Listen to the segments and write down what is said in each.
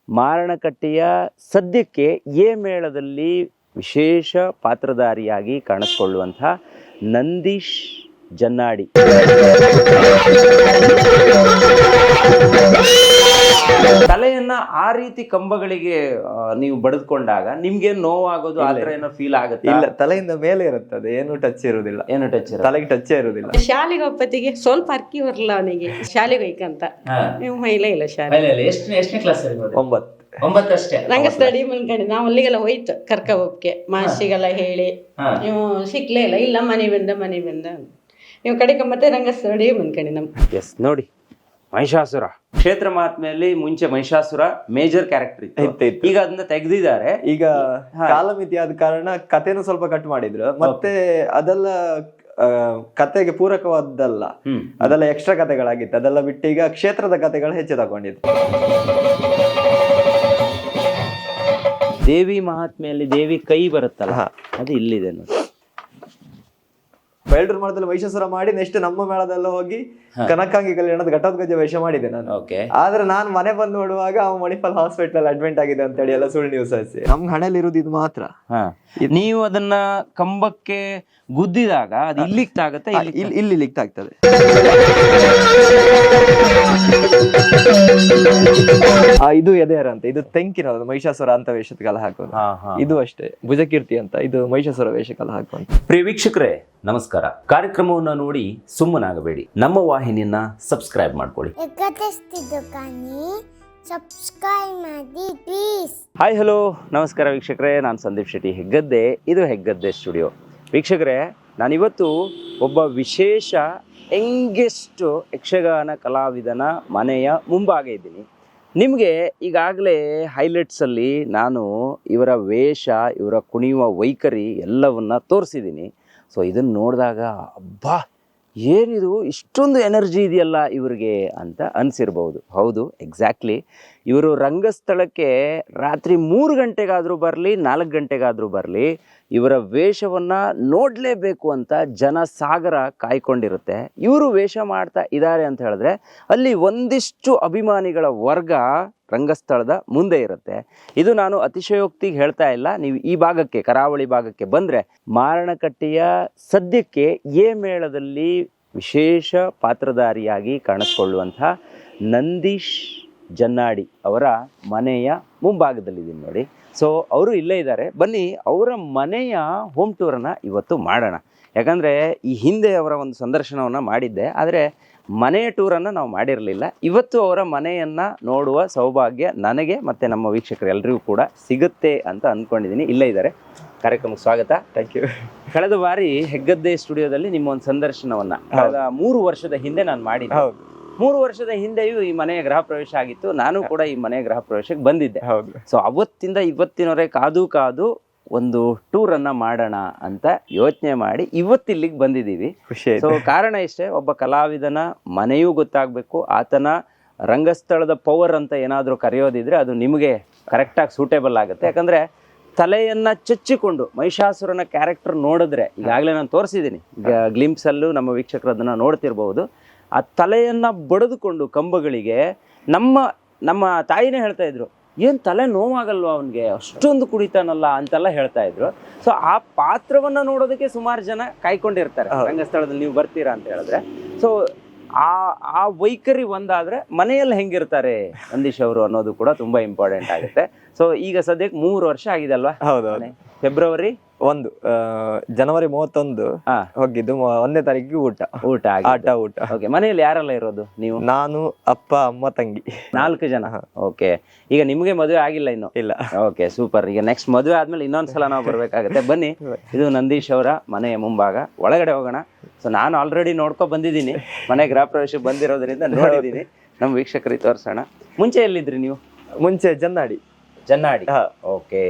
ಮಾರಣಕಟ್ಟೆಯ ಸದ್ಯಕ್ಕೆ ಎ ಮೇಳದಲ್ಲಿ ವಿಶೇಷ ಪಾತ್ರಧಾರಿಯಾಗಿ ಕಾಣಿಸ್ಕೊಳ್ಳುವಂತಹ ನಂದೀಶ್ ಜನ್ನಾಡಿ. ತಲೆಯನ್ನ ಆ ರೀತಿ ಕಂಬಗಳಿಗೆ ನೀವು ಬಡಿದುಕೊಂಡಾಗ ನಿಮ್ಗೆ ನೋವಾಗೋದು ಆತರ ಏನೋ ಫೀಲ್ ಆಗುತ್ತೆ? ಇಲ್ಲ, ತಲೆಯಿಂದ ಮೇಲೆ ಇರುತ್ತದೆ, ಏನು ಟಚ್ ಇರುವುದಿಲ್ಲ. ಏನು ಟಚ್ ತಲೆಗೆ ಟಚ್ ಇರುವುದಿಲ್ಲ. ಶಾಲೆಗೆ ಒಪ್ಪತ್ತಿಗೆ ಸ್ವಲ್ಪ ಅರ್ಕಿ ಬರಲ್ಲ ಅವನಿಗೆ, ಶಾಲೆಗೆ ಹೋಯ್ಕಂತ ನೀವು ಮಹಿಳೆ ಇಲ್ಲ ಶಾಲೆ. ಎಷ್ಟನೇ ಕ್ಲಾಸ್? 9 ಅಷ್ಟೇ. ರಂಗ ಸ್ಟಡಿ ಮನ್ಕಂಡು ನಾವು ಅಲ್ಲಿಗೆಲ್ಲ ಹೋಯ್ತು ಕರ್ಕ ಹೋಗಕ್ಕೆ, ಮಾಸಿಗೆಲ್ಲ ಹೇಳಿ ನೀವು ಸಿಕ್ಲೇ ಇಲ್ಲ ಮನೆ ಬಂದ ನೀವು ಕಡೆಗೆ ಮತ್ತೆ ರಂಗ ಸ್ಟಡಿ ಮನ್ಕಂಡು ನಮ್. ಎಸ್, ನೋಡಿ ಮಹಿಷಾಸುರ ಕ್ಷೇತ್ರ ಮಹಾತ್ಮೆಯಲ್ಲಿ ಮುಂಚೆ ಮಹಿಷಾಸುರ ಮೇಜರ್ ಕ್ಯಾರೆಕ್ಟರ್ ಇತ್ತು. ಈಗ ಅದನ್ನ ತೆಗೆದಿದ್ದಾರೆ. ಈಗ ಕಾಲಮಿತಿ ಆದ ಕಾರಣ ಕಥೆನೂ ಸ್ವಲ್ಪ ಕಟ್ ಮಾಡಿದ್ರು. ಮತ್ತೆ ಅದೆಲ್ಲ ಕತೆಗೆ ಪೂರಕವಾದಲ್ಲ, ಅದೆಲ್ಲ ಎಕ್ಸ್ಟ್ರಾ ಕಥೆಗಳಾಗಿತ್ತು. ಅದೆಲ್ಲ ಬಿಟ್ಟು ಈಗ ಕ್ಷೇತ್ರದ ಕಥೆಗಳು ಹೆಚ್ಚು ತಗೊಂಡಿತ್ತು. ದೇವಿ ಮಹಾತ್ಮೆಯಲ್ಲಿ ದೇವಿ ಕೈ ಬರುತ್ತಲ್ಲ, ಅದು ಇಲ್ಲಿದೆ ನೋಡಿ. ಬಯಲ್ಡೂರು ಮಠದಲ್ಲಿ ಮಹಿಷಾಸುರ ಮಾಡಿ ನೆಕ್ಸ್ಟ್ ನಮ್ಮ ಮೇಳದಲ್ಲ ಹೋಗಿ ಕನಕಾಂಗಿ ಕಲ್ಯಾಣದ ಘಟೋತ್ಕಚ ವೇಷ ಮಾಡಿದೆ ನಾನು. ಆದ್ರೆ ನಾನು ಮನೆ ಬಂದು ನೋಡುವಾಗ ಅವ ಮಣಿಪಾಲ್ ಹಾಸ್ಪಿಟಲ್ ಅಡ್ಮಿಟ್ ಆಗಿದೆ ಅಂತ ಹೇಳಿ ಎಲ್ಲ ಸುಳ್ಳು ನ್ಯೂಸ್ ಹಚ್ಚಿ. ನಮ್ಗೆ ಹಣೆಯಲ್ಲಿ ಇರುವುದು ಇದು ಮಾತ್ರ. ನೀವು ಅದನ್ನ ಕಂಬಕ್ಕೆ ಗುದ್ದಿದಾಗ ಅದು ಇಲ್ಲಿಗೆ ತಾಗುತ್ತೆ, ಇಲ್ಲಿ ಲಿಕ್ತಾಗ್ತದೆ. ಇದು ಎದೆಯರ ಅಂತ, ಇದು ತೆಂಕಿನ ಮಹಿಷಾಸುರ ಅಂತ ವೇಷಕ್ಕೆಲ್ಲ ಹಾಕೋದು. ಇದು ಅಷ್ಟೇ ಭುಜಕೀರ್ತಿ ಅಂತ, ಇದು ಮಹಿಷಾಸುರ ವೇಷಕ್ಕೆಲ್ಲ ಹಾಕುವಂತ. ಪ್ರಿಯ ವೀಕ್ಷಕರೇ ನಮಸ್ಕಾರ. ಕಾರ್ಯಕ್ರಮವನ್ನ ನೋಡಿ ಸುಮ್ಮನಾಗಬೇಡಿ, ನಮ್ಮ ವಾಹಿನಿಯನ್ನ ಸಬ್ಸ್ಕ್ರೈಬ್ ಮಾಡ್ಕೊಳ್ಳಿ. ಹಾಯ್ ಹಲೋ ನಮಸ್ಕಾರ ವೀಕ್ಷಕರೇ, ನಾನು ಸಂದೀಪ್ ಶೆಟ್ಟಿ ಹೆಗ್ಗದ್ದೆ. ಇದು ಹೆಗ್ಗದ್ದೆ ಸ್ಟುಡಿಯೋ. ವೀಕ್ಷಕರೇ, ನಾನಿವತ್ತು ಒಬ್ಬ ವಿಶೇಷ ಯಂಗೆಸ್ಟ್ ಯಕ್ಷಗಾನ ಕಲಾವಿದನ ಮನೆಯ ಮುಂಭಾಗ ಇದ್ದೀನಿ. ನಿಮಗೆ ಈಗಾಗಲೇ ಹೈಲೈಟ್ಸಲ್ಲಿ ನಾನು ಇವರ ವೇಷ, ಇವರ ಕುಣಿಯುವ ವೈಖರಿ ಎಲ್ಲವನ್ನ ತೋರಿಸಿದ್ದೀನಿ. ಸೊ ಇದನ್ನು ನೋಡಿದಾಗ ಅಬ್ಬಾ ಏನಿದು ಇಷ್ಟೊಂದು ಎನರ್ಜಿ ಇದೆಯಲ್ಲ ಇವರಿಗೆ ಅಂತ ಅನಿಸಿರ್ಬೋದು. ಹೌದು, ಎಕ್ಸಾಕ್ಟ್ಲಿ. ಇವರು ರಂಗಸ್ಥಳಕ್ಕೆ ರಾತ್ರಿ 3 ಗಂಟೆಗಾದರೂ ಬರಲಿ, 4 ಗಂಟೆಗಾದರೂ ಬರಲಿ, ಇವರ ವೇಷವನ್ನು ನೋಡಲೇಬೇಕು ಅಂತ ಜನಸಾಗರ ಕಾಯ್ಕೊಂಡಿರುತ್ತೆ. ಇವರು ವೇಷ ಮಾಡ್ತಾ ಇದ್ದಾರೆ ಅಂತ ಹೇಳಿದ್ರೆ ಅಲ್ಲಿ ಒಂದಿಷ್ಟು ಅಭಿಮಾನಿಗಳ ವರ್ಗ ರಂಗಸ್ಥಳದ ಮುಂದೆ ಇರುತ್ತೆ. ಇದು ನಾನು ಅತಿಶಯೋಕ್ತಿಗೆ ಹೇಳ್ತಾ ಇಲ್ಲ. ನೀವು ಈ ಭಾಗಕ್ಕೆ, ಕರಾವಳಿ ಭಾಗಕ್ಕೆ ಬಂದರೆ ಮಾರಣಕಟ್ಟೆಯ ಸದ್ಯಕ್ಕೆ ಎ ಮೇಳದಲ್ಲಿ ವಿಶೇಷ ಪಾತ್ರಧಾರಿಯಾಗಿ ಕಾಣಿಸ್ಕೊಳ್ಳುವಂತಹ ನಂದೀಶ್ ಜನ್ನಾಡಿ ಅವರ ಮನೆಯ ಮುಂಭಾಗದಲ್ಲಿದ್ದೀನಿ ನೋಡಿ. ಸೊ ಅವರು ಇಲ್ಲೇ ಇದ್ದಾರೆ. ಬನ್ನಿ ಅವರ ಮನೆಯ ಹೋಮ್ ಟೂರನ್ನು ಇವತ್ತು ಮಾಡೋಣ. ಯಾಕಂದರೆ ಈ ಹಿಂದೆ ಅವರ ಒಂದು ಸಂದರ್ಶನವನ್ನು ಮಾಡಿದ್ದೆ, ಆದರೆ ಮನೆಯ ಟೂರನ್ನು ನಾವು ಮಾಡಿರಲಿಲ್ಲ. ಇವತ್ತು ಅವರ ಮನೆಯನ್ನು ನೋಡುವ ಸೌಭಾಗ್ಯ ನನಗೆ ಮತ್ತು ನಮ್ಮ ವೀಕ್ಷಕರೆಲ್ಲರಿಗೂ ಕೂಡ ಸಿಗುತ್ತೆ ಅಂತ ಅಂದ್ಕೊಂಡಿದ್ದೀನಿ. ಇಲ್ಲೇ ಇದ್ದಾರೆ. ಕಾರ್ಯಕ್ರಮಕ್ಕೆ ಸ್ವಾಗತ. Thank you. ಕಳೆದ ಬಾರಿ ಹೆಗ್ಗದ್ದೆ ಸ್ಟುಡಿಯೋದಲ್ಲಿ ನಿಮ್ಮ ಒಂದು ಸಂದರ್ಶನವನ್ನು ಕಳೆದ 3 ವರ್ಷದ ಹಿಂದೆ ನಾನು ಮಾಡಿದ್ದೆ. 3 ವರ್ಷದ ಹಿಂದೆಯೂ ಈ ಮನೆಯ ಗೃಹ ಪ್ರವೇಶ ಆಗಿತ್ತು. ನಾನು ಕೂಡ ಈ ಮನೆಯ ಗೃಹ ಪ್ರವೇಶಕ್ಕೆ ಬಂದಿದ್ದೆ. ಸೊ ಅವತ್ತಿಂದ ಇವತ್ತಿನವರೆಗೆ ಕಾದು ಒಂದು ಟೂರ್ ಅನ್ನ ಮಾಡೋಣ ಅಂತ ಯೋಚನೆ ಮಾಡಿ ಇವತ್ತಿಲ್ಲಿಗೆ ಬಂದಿದ್ದೀವಿ. ಸೊ ಕಾರಣ ಇಷ್ಟೇ, ಒಬ್ಬ ಕಲಾವಿದನ ಮನೆಯೂ ಗೊತ್ತಾಗಬೇಕು, ಆತನ ರಂಗಸ್ಥಳದ ಪವರ್ ಅಂತ ಏನಾದರೂ ಕರೆಯೋದಿದ್ರೆ ಅದು ನಿಮಗೆ ಕರೆಕ್ಟಾಗಿ ಸೂಟೇಬಲ್ ಆಗುತ್ತೆ. ಯಾಕಂದರೆ ತಲೆಯನ್ನು ಚಚ್ಚಿಕೊಂಡು ಮಹಿಷಾಸುರನ ಕ್ಯಾರೆಕ್ಟರ್ ನೋಡಿದ್ರೆ, ಈಗಾಗಲೇ ನಾನು ತೋರಿಸಿದ್ದೀನಿ ಗ್ಲಿಂಪ್ಸಲ್ಲೂ, ನಮ್ಮ ವೀಕ್ಷಕರು ಅದನ್ನು ನೋಡ್ತಿರ್ಬೋದು. ಆ ತಲೆಯನ್ನು ಬಡಿದುಕೊಂಡು ಕಂಬಗಳಿಗೆ ನಮ್ಮ ತಾಯಿನೇ ಹೇಳ್ತಾ ಇದ್ರು, ಏನು ತಲೆ ನೋವಾಗಲ್ವ ಅವನಿಗೆ, ಅಷ್ಟೊಂದು ಕುಡಿತಾನಲ್ಲ ಅಂತೆಲ್ಲ ಹೇಳ್ತಾ ಇದ್ರು. ಸೊ ಆ ಪಾತ್ರವನ್ನು ನೋಡೋದಕ್ಕೆ ಸುಮಾರು ಜನ ಕಾಯ್ಕೊಂಡಿರ್ತಾರೆ ರಂಗಸ್ಥಳದಲ್ಲಿ ನೀವು ಬರ್ತೀರಾ ಅಂತ ಹೇಳಿದ್ರೆ. ಸೊ ಆ ವೈಖರಿ ಒಂದಾದ್ರೆ ಮನೆಯಲ್ಲಿ ಹೆಂಗಿರ್ತಾರೆ ನಂದೀಶ್ ಅವರು ಅನ್ನೋದು ಕೂಡ ತುಂಬಾ ಇಂಪಾರ್ಟೆಂಟ್ ಆಗುತ್ತೆ. ಸೊ ಈಗ ಸದ್ಯಕ್ಕೆ 3 ವರ್ಷ ಆಗಿದೆ ಅಲ್ವಾ? ಹೌದು. ಫೆಬ್ರವರಿ 1 ಜನವರಿ 31 ಹೋಗಿದ್ದು. 1ನೇ ತಾರೀಕಿಗೆ ಊಟ. ಓಕೆ. ಮನೆಯಲ್ಲಿ ಯಾರೆಲ್ಲ ಇರೋದು ನೀವು? ನಾನು, ಅಪ್ಪ, ಅಮ್ಮ, ತಂಗಿ, 4 ಜನ. ಓಕೆ. ಈಗ ನಿಮ್ಗೆ ಮದುವೆ ಆಗಿಲ್ಲ ಇನ್ನು? ಇಲ್ಲ. Okay, super. ಈಗ ನೆಕ್ಸ್ಟ್ ಮದುವೆ ಆದ್ಮೇಲೆ ಇನ್ನೊಂದ್ಸಲ ನಾವು ಬರ್ಬೇಕಾಗತ್ತೆ. ಬನ್ನಿ, ಇದು ನಂದೀಶ್ ಅವರ ಮನೆಯ ಮುಂಭಾಗ. ಒಳಗಡೆ ಹೋಗೋಣ. ಸೊ ನಾನು ಆಲ್ರೆಡಿ ನೋಡ್ಕೊ ಬಂದಿದ್ದೀನಿ, ಮನೆ ಗೃಹ ಪ್ರವೇಶಕ್ಕೆ ಬಂದಿರೋದ್ರಿಂದ ನೋಡಿದ್ದೀನಿ. ನಮ್ಮ ವೀಕ್ಷಕರಿಗೆ ತೋರಿಸೋಣ. ಮುಂಚೆ ಎಲ್ಲಿದ್ರಿ ನೀವು? ಮುಂಚೆ ಜನ್ನಾಡಿ. ಓಕೆ.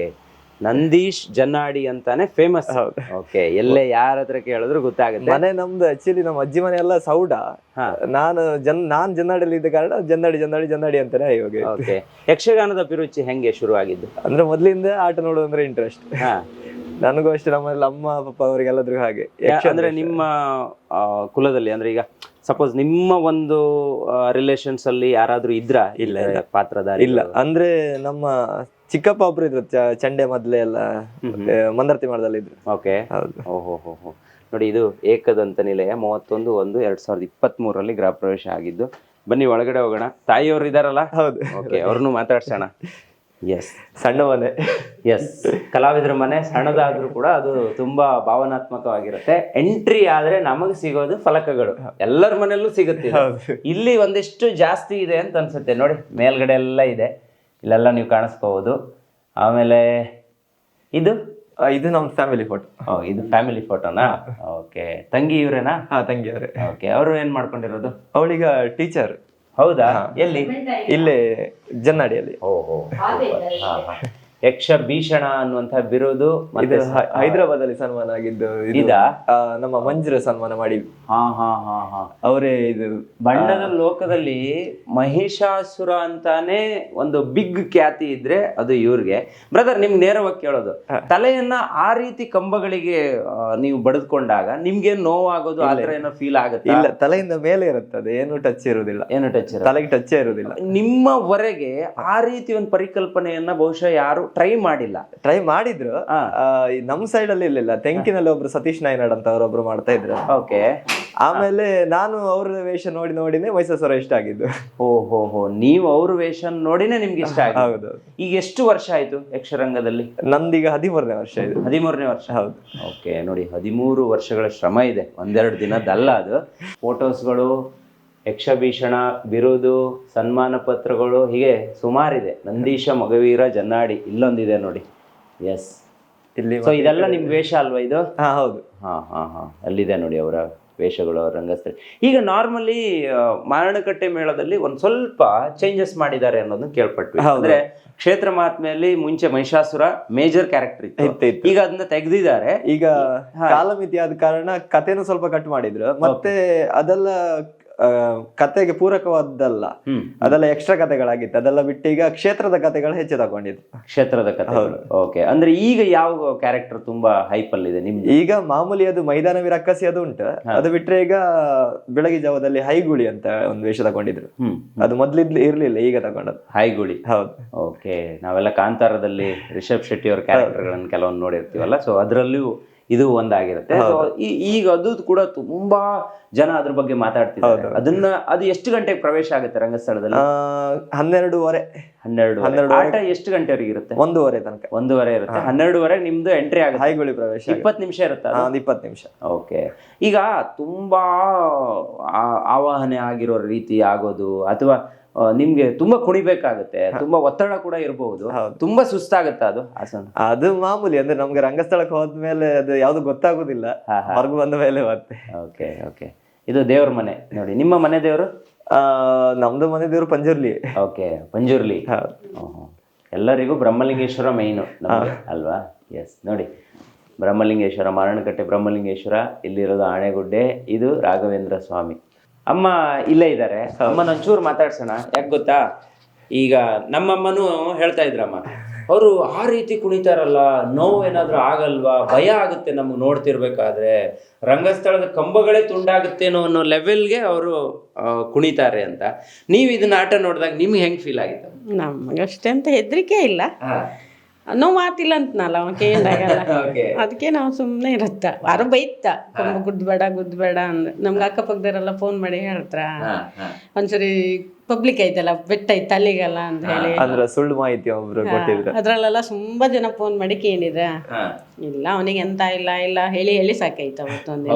ನಂದೀಶ್ ಜನ್ನಾಡಿ ಅಂತಾನೆ ಫೇಮಸ್. ಓಕೆ. ಎಲ್ಲೇ ಯಾರ ಹತ್ರ ಕೇಳಿದ್ರು ಗೊತ್ತಾಗುತ್ತೆ. ಮನೆ ನಮ್ದು ಆಕ್ಚುಲಿ ನಮ್ಮ ಅಜ್ಜಿ ಮನೆ ಎಲ್ಲ ಸೌಡ. ನಾನ್ ಜನ್ನಾಡಿಯಲ್ಲಿ ಇದ್ದ ಕಾರಣ ಜನ್ನಾಡಿ ಅಂತಾನೆ ಇವಾಗ. ಓಕೆ. ಯಕ್ಷಗಾನದ ಅಭಿರುಚಿ ಹೆಂಗೆ ಶುರು ಆಗಿದ್ದು? ಅಂದ್ರೆ ಮೊದ್ಲಿಂದ ಆಟ ನೋಡೋದಂದ್ರೆ ಇಂಟ್ರೆಸ್ಟ್. ನನಗೂ ಅಷ್ಟೇ, ನಮ್ಮಲ್ಲಿ ಅಮ್ಮ ಪಪ್ಪ ಅವರಿಗೆಲ್ಲದ್ರೂ ಹಾಗೆ. ಅಂದ್ರೆ ನಿಮ್ಮ ಕುಲದಲ್ಲಿ ಅಂದ್ರೆ ಈಗ ಸಪೋಸ್ ನಿಮ್ಮ ಒಂದು ರಿಲೇಷನ್ಸ್ ಅಲ್ಲಿ ಯಾರಾದ್ರೂ ಇದ್ರಾ ಇಲ್ಲ, ಈ ಪಾತ್ರಧಾರಿ? ಇಲ್ಲ. ಅಂದ್ರೆ ನಮ್ಮ ಚಿಕ್ಕಪ್ಪ ಒಬ್ರು ಇದ್ರು, ಚಂಡೆ ಮೊದ್ಲೇ ಎಲ್ಲ ಮಂದರ್ತಿ ಮಾಡದಲ್ಲಿ ಇದ್ರು. ಓಕೆ. ಹೌದು. ಓಹೋ. ನೋಡಿ, ಇದು ಏಕದಂತ ನಿಲಯ 31/1/2023 ಗೃಹ ಪ್ರವೇಶ ಆಗಿದ್ದು. ಬನ್ನಿ ಒಳಗಡೆ ಹೋಗೋಣ. ತಾಯಿಯವರು ಇದಾರಲ್ಲ? ಹೌದು. ಓಕೆ, ಅವ್ರನ್ನು ಮಾತಾಡ್ಸೋಣ. ಎಸ್, ಸಣ್ಣ ಮನೆ. ಎಸ್, ಕಲಾವಿದರ ಮನೆ ಸಣ್ಣದಾದ್ರೂ ಕೂಡ ಅದು ತುಂಬಾ ಭಾವನಾತ್ಮಕವಾಗಿರುತ್ತೆ. ಎಂಟ್ರಿ ಆದ್ರೆ ನಮಗೆ ಸಿಗೋದು ಫಲಕಗಳು, ಎಲ್ಲರ ಮನೆಯಲ್ಲೂ ಸಿಗುತ್ತೆ. ಇಲ್ಲಿ ಒಂದಿಷ್ಟು ಜಾಸ್ತಿ ಇದೆ ಅಂತ ಅನ್ಸುತ್ತೆ. ನೋಡಿ, ಮೇಲ್ಗಡೆ ಎಲ್ಲ ಇದೆ, ಇಲ್ಲೆಲ್ಲ ನೀವು ಕಾಣಿಸ್ಕೋಬಹುದು. ಆಮೇಲೆ ಇದು ನಮ್ಮ ಫ್ಯಾಮಿಲಿ ಫೋಟೋ. ಇದು ಫ್ಯಾಮಿಲಿ ಫೋಟೋನಾ? ಓಕೆ. ತಂಗಿ ಇವ್ರೇನಾ? ಹಾ, ತಂಗಿ ಅವರೇ. ಓಕೆ. ಅವರು ಏನ್ ಮಾಡ್ಕೊಂಡಿರೋದು? ಅವಳೀಗ ಟೀಚರ್. ಹೌದಾ? ಎಲ್ಲಿ? ಇಲ್ಲೇ ಜನ್ನಾಡಿಯಲ್ಲಿ. ಓಹೋ. ಯಕ್ಷ ಭೀಷಣ ಅನ್ನುವಂತ ಬಿರುದು ಇದು ಹೈದರಾಬಾದ್ ಅಲ್ಲಿ ಸನ್ಮಾನ ಆಗಿದ್ದು. ಇದಾ? ನಮ್ಮ ಮಂಜುರ ಸನ್ಮಾನ ಮಾಡಿ. ಹಾ. ಅವರೇ ಇದು ಬಣ್ಣದ ಲೋಕದಲ್ಲಿ ಮಹಿಷಾಸುರ ಅಂತಾನೆ ಒಂದು ಬಿಗ್ ಖ್ಯಾತಿ ಇದ್ರೆ ಅದು ಇವ್ರಿಗೆ. ಬ್ರದರ್, ನಿಮ್ಗೆ ನೇರವಾಗಿ ಕೇಳೋದು, ತಲೆಯನ್ನ ಆ ರೀತಿ ಕಂಬಗಳಿಗೆ ನೀವು ಬಡಿದ್ಕೊಂಡಾಗ ನಿಮ್ಗೆ ನೋವಾಗೋದು ಆತರ ಏನೋ ಫೀಲ್ ಆಗುತ್ತೆ? ಇಲ್ಲ, ತಲೆಯಿಂದ ಮೇಲೆ ಇರುತ್ತೆ, ಅದು ಏನು ಟಚ್ ಇರುವುದಿಲ್ಲ. ಏನು ಟಚ್ ತಲೆಗೆ ಟಚ್ ಇರುವುದಿಲ್ಲ. ನಿಮ್ಮವರೆಗೆ ಆ ರೀತಿ ಒಂದು ಪರಿಕಲ್ಪನೆಯನ್ನ ಬಹುಶಃ ಯಾರು ಟ್ರೈ ಮಾಡಿಲ್ಲ. ಟ್ರೈ ಮಾಡಿದ್ರು. ನಮ್ ಸೈಡ್ ಅಲ್ಲಿ ಇರ್ಲಿಲ್ಲ. ತೆಂಕಿನಲ್ಲಿ ಒಬ್ರು ಸತೀಶ್ ನಾಯ್ನಾಡ್ ಅಂತ ಅವರೊಬ್ರು ಮಾಡ್ತಾ ಇದ್ರು. ಓಕೆ. ಆಮೇಲೆ ನಾನು ಅವ್ರ ವೇಷ ನೋಡಿನೇ ಮೈಸೂರ ಇಷ್ಟ ಆಗಿದ್ದು. ಓಹೋ, ನೀವು ಅವ್ರ ವೇಷ ನೋಡಿನೇ ನಿಮ್ಗೆ ಇಷ್ಟ ಆಗಿದೆ? ಹೌದು. ಈಗ ಎಷ್ಟು ವರ್ಷ ಆಯ್ತು ಯಕ್ಷರಂಗದಲ್ಲಿ? ನಂದೀಗ 13ನೇ ವರ್ಷ ಇದೆ. 13ನೇ ವರ್ಷ? ಹೌದು. ಓಕೆ. ನೋಡಿ, 13 ವರ್ಷಗಳ ಶ್ರಮ ಇದೆ, ಒಂದೆರಡು ದಿನದಲ್ಲ ಅದು. ಫೋಟೋಸ್ಗಳು, ಯಕ್ಷಭೀಷಣ ಬಿರುದು, ಸನ್ಮಾನ ಪತ್ರಗಳು, ಹೀಗೆ ಸುಮಾರಿದೆ. ನಂದೀಶ ಮಗವೀರ ಜನ್ನಾಡಿ ಇಲ್ಲೊಂದಿದೆ ನೋಡಿ. ಎಸ್, ಇಲ್ಲಿ. ಸೊ ಇದೆಲ್ಲ ನಿಮ್ ವೇಷ ಅಲ್ವಾ ಇದು? ಹಾ, ಹೌದು. ಹಾ. ಅಲ್ಲಿದೆ ನೋಡಿ ಅವರ ವೇಷಗಳು, ಅವರ ರಂಗಸ್ಥಳ. ಈಗ ನಾರ್ಮಲಿ ಮಾರಣಕಟ್ಟೆ ಮೇಳದಲ್ಲಿ ಒಂದ್ ಸ್ವಲ್ಪ ಚೇಂಜಸ್ ಮಾಡಿದ್ದಾರೆ ಅನ್ನೋದನ್ನ ಕೇಳ್ಪಟ್ವಿ. ಅಂದ್ರೆ ಕ್ಷೇತ್ರ ಮಹಾತ್ಮೆಯಲ್ಲಿ ಮುಂಚೆ ಮಹಿಷಾಸುರ ಮೇಜರ್ ಕ್ಯಾರೆಕ್ಟರ್ ಇತ್ತು, ಈಗ ಅದನ್ನ ತೆಗೆದಿದ್ದಾರೆ. ಈಗ ಕಾಲಮಿತಿ ಆದ ಕಾರಣ ಕಥೆನೂ ಸ್ವಲ್ಪ ಕಟ್ ಮಾಡಿದ್ರು. ಮತ್ತೆ ಅದೆಲ್ಲ ಕತೆಗೆ ಪೂರಕವಾದಲ್ಲ, ಅದೆಲ್ಲ ಎಕ್ಸ್ಟ್ರಾ ಕತೆಗಳಾಗಿತ್ತು. ಅದೆಲ್ಲ ಬಿಟ್ಟು ಈಗ ಕ್ಷೇತ್ರದ ಕತೆಗಳು ಹೆಚ್ಚು ತಗೊಂಡಿದ್ರು. ಕ್ಷೇತ್ರದ ಕತೆ. ಓಕೆ. ಅಂದ್ರೆ ಈಗ ಯಾವ ಕ್ಯಾರೆಕ್ಟರ್ ತುಂಬಾ ಹೈಪ್ ಅಲ್ಲಿ ಇದೆ ನಿಮ್ಗೆ? ಈಗ ಮಾಮೂಲಿ ಅದು ಮೈದಾನವಿ ರಕ್ಕಸಿ ಅದು ಉಂಟು. ಅದು ಬಿಟ್ರೆ ಈಗ ಬೆಳಗ್ಗೆ ಜಾವದಲ್ಲಿ ಹೈಗುಳಿ ಅಂತ ಒಂದು ವೇಷ ತಗೊಂಡಿದ್ರು. ಅದು ಮೊದ್ಲಿದ್ಲು ಇರ್ಲಿಲ್ಲ, ಈಗ ತಗೊಂಡದ್ದು ಹೈಗುಳಿ. ಹೌದು. ಓಕೆ. ನಾವೆಲ್ಲ ಕಾಂತಾರದಲ್ಲಿ ರಿಷಬ್ ಶೆಟ್ಟಿ ಅವ್ರ ಕ್ಯಾರೆಕ್ಟರ್ಗಳನ್ನ ಕೆಲವೊಂದು ನೋಡಿರ್ತೀವಲ್ಲ, ಸೊ ಅದರಲ್ಲೂ ಇದು ಒಂದಾಗಿರುತ್ತೆ. ಈಗ ಅದು ಕೂಡ ತುಂಬಾ ಜನ ಅದ್ರ ಬಗ್ಗೆ ಮಾತಾಡ್ತಿದ್ದಾರೆ. ಅದು ಎಷ್ಟು ಗಂಟೆಗೆ ಪ್ರವೇಶ ಆಗುತ್ತೆ ರಂಗಸ್ಥಳದಲ್ಲಿ? 12:30. ಆಟ ಎಷ್ಟು ಗಂಟೆವರೆಗೆ ಇರುತ್ತೆ? 1:30 ತನಕ. 1:30 ಇರುತ್ತೆ. 12:30 ನಿಮ್ದು ಎಂಟ್ರಿ ಆಗುತ್ತೆ. ಹೈಗುಳಿ ಪ್ರವೇಶ 20 ನಿಮಿಷ ಇರುತ್ತೆ. 20 ನಿಮಿಷ. ಓಕೆ. ಈಗ ತುಂಬಾ ಆವಾಹನೆ ಆಗಿರೋ ರೀತಿ ಆಗೋದು, ಅಥವಾ ನಿಮ್ಗೆ ತುಂಬಾ ಕುಣಿಬೇಕಾಗುತ್ತೆ, ತುಂಬಾ ಒತ್ತಡ ಕೂಡ ಇರಬಹುದು, ತುಂಬಾ ಸುಸ್ತಾಗತ್ತ ಅದು ಆಸನ? ಅದು ಮಾಮೂಲಿ. ಅಂದ್ರೆ ನಮ್ಗೆ ರಂಗಸ್ಥಳಕ್ಕೆ ಹೋದ್ಮೇಲೆ ಅದು ಯಾವ್ದು ಗೊತ್ತಾಗುದಿಲ್ಲ, ಹೊರಗು ಬಂದ ಮೇಲೆ ಮತ್ತೆ. ಓಕೆ. ಇದು ದೇವ್ರ ಮನೆ ನೋಡಿ. ನಿಮ್ಮ ಮನೆ ದೇವರು? ನಮ್ದು ಮನೆ ದೇವರು ಪಂಜುರ್ಲಿ. ಓಕೆ, ಪಂಜುರ್ಲಿ. ಎಲ್ಲರಿಗೂ ಬ್ರಹ್ಮಲಿಂಗೇಶ್ವರ ಮೈನು ಅಲ್ವಾ? ಎಸ್. ನೋಡಿ, ಬ್ರಹ್ಮಲಿಂಗೇಶ್ವರ, ಮಾರಣಕಟ್ಟೆ ಬ್ರಹ್ಮಲಿಂಗೇಶ್ವರ, ಇಲ್ಲಿರೋದು ಆಣೆಗುಡ್ಡೆ, ಇದು ರಾಘವೇಂದ್ರ ಸ್ವಾಮಿ. ಅಮ್ಮ ಇಲ್ಲೇ ಇದ್ದಾರೆ. ಅಮ್ಮನ ಒಂಚೂರು ಮಾತಾಡ್ಸೋಣ. ಯಾಕೆ ಗೊತ್ತಾ, ಈಗ ನಮ್ಮಮ್ಮನೂ ಹೇಳ್ತಾ ಇದ್ರಮ್ಮ, ಅವರು ಆ ರೀತಿ ಕುಣಿತಾರಲ್ಲ, ನೋವು ಏನಾದ್ರು ಆಗಲ್ವಾ, ಭಯ ಆಗುತ್ತೆ ನಮ್ಗೆ ನೋಡ್ತಿರ್ಬೇಕಾದ್ರೆ, ರಂಗಸ್ಥಳದ ಕಂಬಗಳೇ ತುಂಡಾಗುತ್ತೇನೋ ಅನ್ನೋ ಲೆವೆಲ್ಗೆ ಅವರು ಕುಣಿತಾರೆ ಅಂತ. ನೀವು ಇದನ್ನ ಆಟ ನೋಡಿದಾಗ ನಿಮ್ಗೆ ಹೆಂಗ್ ಫೀಲ್ ಆಗಿತ್ತು? ನಮಗಷ್ಟೇ ಅಂತ ಹೆದರಿಕೆ ಇಲ್ಲ, ನೋವು ಮಾತಿಲ್ಲ ಅಂತನಲ್ಲ ಅವ ಕೇಳಿದಾಗಲ್ಲ. ಅದಕ್ಕೆ ನಾವು ಸುಮ್ಮನೆ ಇರುತ್ತ. ಯಾರು ಬೈತ, ಕೊಂಬ ಗುದ್ಬೇಡ ಅಂದ್ರೆ ನಮ್ಗೆ ಅಕ್ಕಪಕ್ಕದವರೆಲ್ಲ ಫೋನ್ ಮಾಡಿ ಹೇಳ್ತಾರ, ಒಂದ್ಸರಿ ಪಬ್ಲಿಕ್ ಐತಲ್ಲ, ಬೆಟ್ಟ ಐತೆ ಅಲ್ಲಿಗಲ್ಲ ಅಂತ ಹೇಳಿ ಅಂದ್ರೆ ಸುಳ್ಳು ಮಾಹಿತಿ ಒಬ್ರು ಕೊಟ್ಟಿದ್ರು. ಅದ್ರಲ್ಲೆಲ್ಲ ತುಂಬಾ ಜನ ಫೋನ್ ಮಾಡಿ ಕೇಳಿದ್ರ. ಇಲ್ಲ, ಅವನಿಗೆ ಎಂತ ಇಲ್ಲ ಹೇಳಿ ಸಾಕೈತ ಅವತ್ತೊಂದಿನ.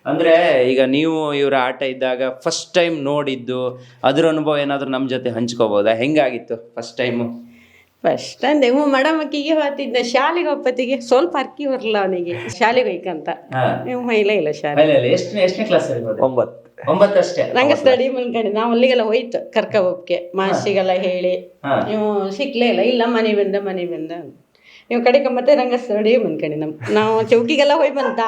ಅಂದ್ರೆ ಈಗ ನೀವು ಇವರ ಆಟ ಇದ್ದಾಗ ಫಸ್ಟ್ ಟೈಮ್ ನೋಡಿದ್ದು ಅದ್ರ ಅನುಭವ ಏನಾದ್ರು ನಮ್ ಜೊತೆ ಹಂಚ್ಕೋಬಹುದಾ? ಹೆಂಗಾಗಿತ್ತು ಫಸ್ಟ್ ಟೈಮು? ಫಸ್ಟ್ ಅಂದೆ ಮೇಡಮ್ ಅಕ್ಕಿಗೆ ಹೋಗ್ತಿದ್ದ ಶಾಲೆಗೆ ಒಪ್ಪತ್ತಿಗೆ ಸ್ವಲ್ಪ ಅರ್ಕಿ ಬರಲ್ಲ ಅವನಿಗೆ ಶಾಲೆಗೆ ಹೋಯ್ಕಂತ. ಇಲ್ಲ ಶಾಲೆ ಎಷ್ಟನೇ ಕ್ಲಾಸ್? 9 ಅಷ್ಟೇ. ರಂಗಸ್ಥಳ ಮನ್ಕಂಡು ನಾವು ಅಲ್ಲಿಗೆಲ್ಲ ಹೋಯ್ತು ಕರ್ಕ ಹೋಗಕ್ಕೆ, ಮಾಸಿಗೆಲ್ಲ ಹೇಳಿ ನೀವು ಸಿಕ್ಲೇ ಇಲ್ಲ ಮನೆ ಬಂದ ಇವ್ ಕಡೆಗೆ ಮತ್ತೆ ರಂಗಸ್ಥಳಿ ಬಂದ್ಕಣಿ ನಾವು ಚೌಕಿಗೆಲ್ಲ ಹೋಗಿ ಬಂತ